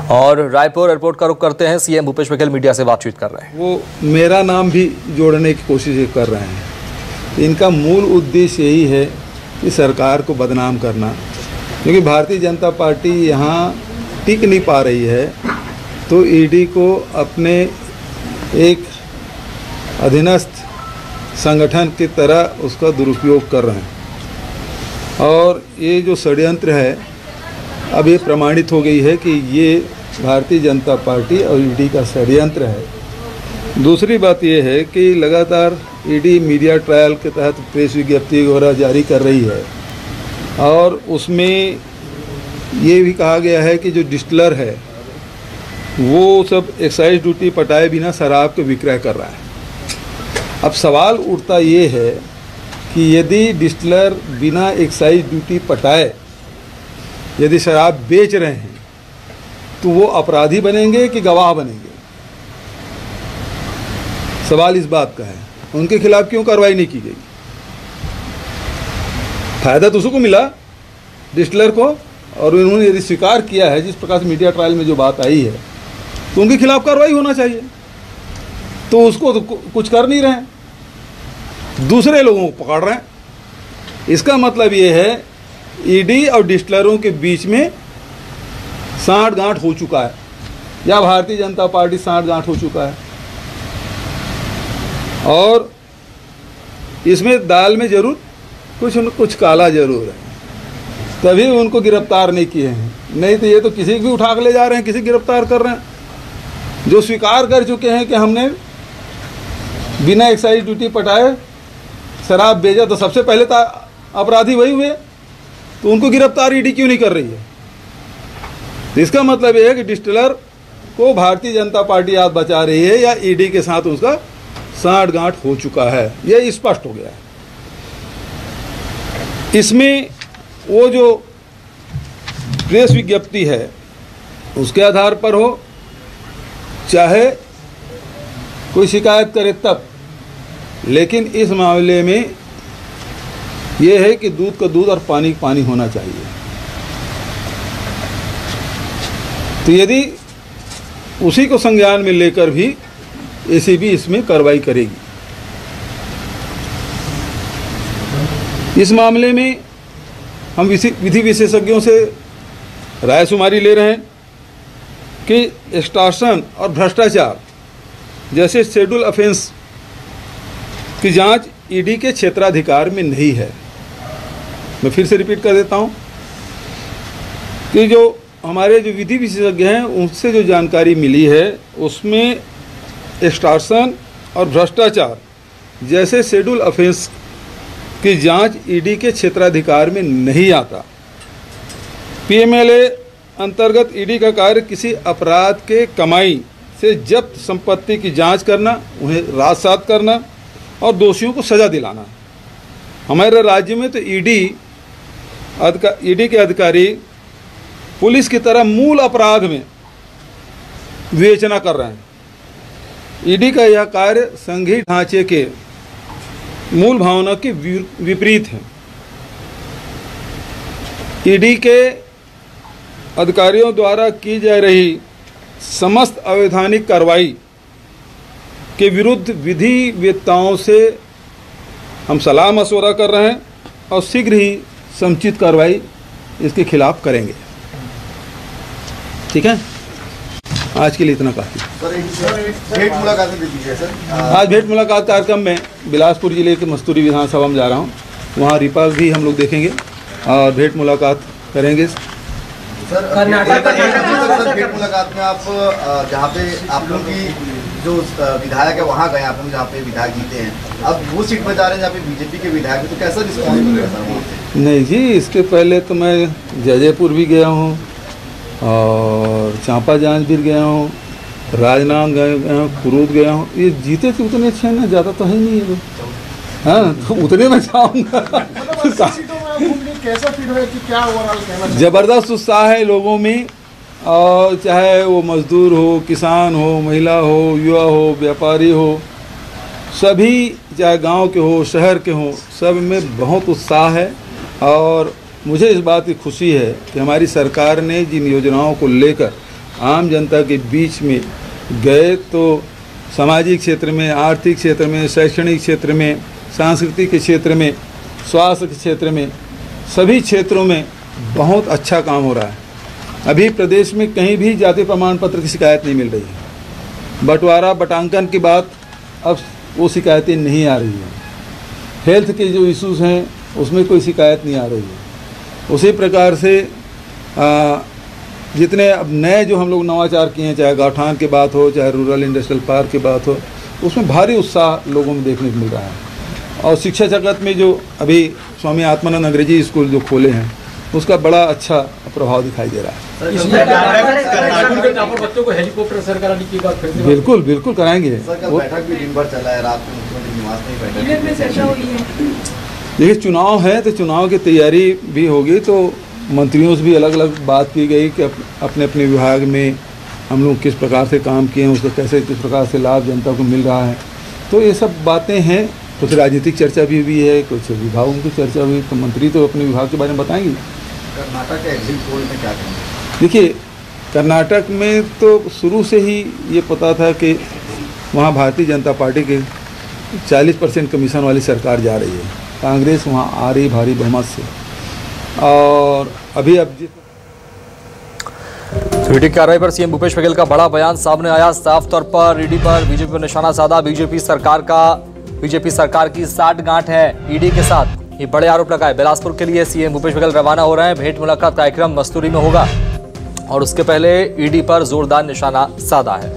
और रायपुर एयरपोर्ट का रुख करते हैं। सीएम भूपेश बघेल मीडिया से बातचीत कर रहे हैं। वो मेरा नाम भी जोड़ने की कोशिश कर रहे हैं। इनका मूल उद्देश्य यही है कि सरकार को बदनाम करना, क्योंकि भारतीय जनता पार्टी यहाँ टिक नहीं पा रही है, तो ईडी को अपने एक अधीनस्थ संगठन की तरह उसका दुरुपयोग कर रहे हैं। और ये जो षड्यंत्र है, अब ये प्रमाणित हो गई है कि ये भारतीय जनता पार्टी और ईडी का षड्यंत्र है। दूसरी बात ये है कि लगातार ईडी मीडिया ट्रायल के तहत प्रेस विज्ञप्ति वगैरह जारी कर रही है, और उसमें ये भी कहा गया है कि जो डिस्टिलर है वो सब एक्साइज ड्यूटी पटाए बिना शराब के विक्रय कर रहा है। अब सवाल उठता ये है कि यदि डिस्टिलर बिना एक्साइज ड्यूटी पटाए यदि शराब बेच रहे हैं तो वो अपराधी बनेंगे कि गवाह बनेंगे? सवाल इस बात का है। उनके खिलाफ क्यों कार्रवाई नहीं की गई? फायदा तो उसको मिला, डिस्टिलर को, और उन्होंने यदि स्वीकार किया है जिस प्रकार से मीडिया ट्रायल में जो बात आई है, तो उनके खिलाफ कार्रवाई होना चाहिए। तो उसको तो कुछ कर नहीं रहे हैं, दूसरे लोगों को पकड़ रहे हैं। इसका मतलब ये है ईडी और डिस्टिलरों के बीच में साठ-गांठ हो चुका है, या भारतीय जनता पार्टी साठ-गांठ हो चुका है। और इसमें दाल में जरूर कुछ न कुछ काला जरूर है, तभी उनको गिरफ्तार नहीं किए हैं। नहीं तो ये तो किसी को भी उठा के ले जा रहे हैं, किसी गिरफ्तार कर रहे हैं। जो स्वीकार कर चुके हैं कि हमने बिना एक्साइज ड्यूटी पटाए शराब बेचा, तो सबसे पहले तो अपराधी वही हुए, तो उनको गिरफ्तार ईडी क्यों नहीं कर रही है? तो इसका मतलब ये है कि डिस्टिलर को भारतीय जनता पार्टी आज बचा रही है, या ईडी के साथ उसका साठ-गांठ हो चुका है। यह स्पष्ट हो गया है। इसमें वो जो प्रेस विज्ञप्ति है उसके आधार पर हो, चाहे कोई शिकायत करे तब, लेकिन इस मामले में यह है कि दूध का दूध और पानी का पानी होना चाहिए। तो यदि उसी को संज्ञान में लेकर भी एसीबी इसमें कार्रवाई करेगी। इस मामले में हम विधि विशेषज्ञों से राय शुमारी ले रहे हैं कि एक्सटॉर्शन और भ्रष्टाचार जैसे शेड्यूल ऑफेंस की जांच ईडी के क्षेत्राधिकार में नहीं है। मैं फिर से रिपीट कर देता हूं कि जो हमारे जो विधि विशेषज्ञ हैं उनसे जो जानकारी मिली है उसमें एक्सटॉर्शन और भ्रष्टाचार जैसे शेड्यूल ऑफेंस की जांच ईडी के क्षेत्राधिकार में नहीं आता। पीएमएलए अंतर्गत ईडी का कार्य किसी अपराध के कमाई से जब्त संपत्ति की जांच करना, उन्हें राजसात करना और दोषियों को सजा दिलाना। हमारे राज्य में तो ईडी के अधिकारी पुलिस की तरह मूल अपराध में विवेचना कर रहे हैं। ईडी का यह कार्य संघीय ढांचे के मूल भावना के विपरीत है। ईडी के अधिकारियों द्वारा की जा रही समस्त अवैधानिक कार्रवाई के विरुद्ध विधिवेत्ताओं से हम सलाह मशवरा कर रहे हैं और शीघ्र ही समुचित कार्रवाई इसके खिलाफ करेंगे। ठीक है, आज के लिए इतना काफी। भेंट मुलाकात दे दीजिए सर। आज भेंट मुलाकात कार्यक्रम में बिलासपुर जिले के मस्तूरी विधानसभा में जा रहा हूँ, वहाँ रिपास भी हम लोग देखेंगे और भेंट मुलाकात करेंगे। सर भेंट मुलाकात में आप जहाँ पे आप लोग की जो विधायक है वहाँ गए, आप लोग जहाँ पे विधायक जीते हैं, अब वो सीट पर जा रहे हैं जहाँ पे बीजेपी के विधायक हैं, तो कैसा रिस्पॉन्स मिल रहा है सर वहाँ से? नहीं जी, इसके पहले तो मैं जयपुर भी गया हूँ और चांपा जांच भी गया हूँ, राजनांद गया हूँ, कुरूद गया हूँ। ये जीते थे उतने अच्छे हैं ना, ज़्यादा तो है नहीं है। हाँ, तो उतने में जाऊँगा। कैसा फील है कि क्या ओवरऑल कहना? जबरदस्त उत्साह है लोगों में, और चाहे वो मजदूर हो, किसान हो, महिला हो, युवा हो, व्यापारी हो, सभी, चाहे गांव के हो, शहर के हो, सब में बहुत उत्साह है। और मुझे इस बात की खुशी है कि हमारी सरकार ने जिन योजनाओं को लेकर आम जनता के बीच में गए तो सामाजिक क्षेत्र में, आर्थिक क्षेत्र में, शैक्षणिक क्षेत्र में, सांस्कृतिक के क्षेत्र में, स्वास्थ्य के क्षेत्र में, सभी क्षेत्रों में बहुत अच्छा काम हो रहा है। अभी प्रदेश में कहीं भी जाति प्रमाण पत्र की शिकायत नहीं मिल रही है। बंटवारा बटांकन के बाद अब वो शिकायतें नहीं आ रही हैं। हेल्थ के जो इश्यूज़ हैं उसमें कोई शिकायत नहीं आ रही है। उसी प्रकार से जितने अब नए जो हम लोग नवाचार किए हैं, चाहे गौठान की बात हो, चाहे रूरल इंडस्ट्रियल पार्क की बात हो, उसमें भारी उत्साह लोगों में देखने को मिल रहा है। और शिक्षा जगत में जो अभी स्वामी आत्मानंद अंग्रेजी स्कूल जो खोले हैं उसका बड़ा अच्छा प्रभाव दिखाई दे रहा है। बच्चों को हेलीकॉप्टर सरकार की बात करते हैं। बिल्कुल बिल्कुल कराएंगे। बैठक भी दिन भर चला है, रात को मुख्यमंत्री निवास में बैठक। देखिए चुनाव है तो चुनाव की तैयारी भी होगी, तो मंत्रियों से भी अलग अलग बात की गई कि अपने अपने विभाग में हम लोग किस प्रकार से काम किए हैं, उसका कैसे किस प्रकार से लाभ जनता को मिल रहा है। तो ये सब बातें हैं। कुछ राजनीतिक चर्चा भी हुई है, कुछ विभागों की चर्चा हुई, तो मंत्री तो अपने विभाग के बारे में बताएंगे। कर्नाटक के एग्जिट पोल में क्या कहेंगे? देखिए कर्नाटक में तो शुरू से ही ये पता था कि वहाँ भारतीय जनता पार्टी के 40% कमीशन वाली सरकार जा रही है। कांग्रेस वहाँ आ रही भारी बहुमत से। और अभी अब ईडी कार्रवाई पर सीएम भूपेश बघेल का बड़ा बयान सामने आया। साफ तौर पर ईडी पर बीजेपी पर निशाना साधा। बीजेपी सरकार की साठगांठ है ईडी के साथ, ये बड़े आरोप लगाए। बिलासपुर के लिए सीएम भूपेश बघेल रवाना हो रहे हैं। भेंट मुलाकात कार्यक्रम मस्तूरी में होगा और उसके पहले ईडी पर जोरदार निशाना साधा है।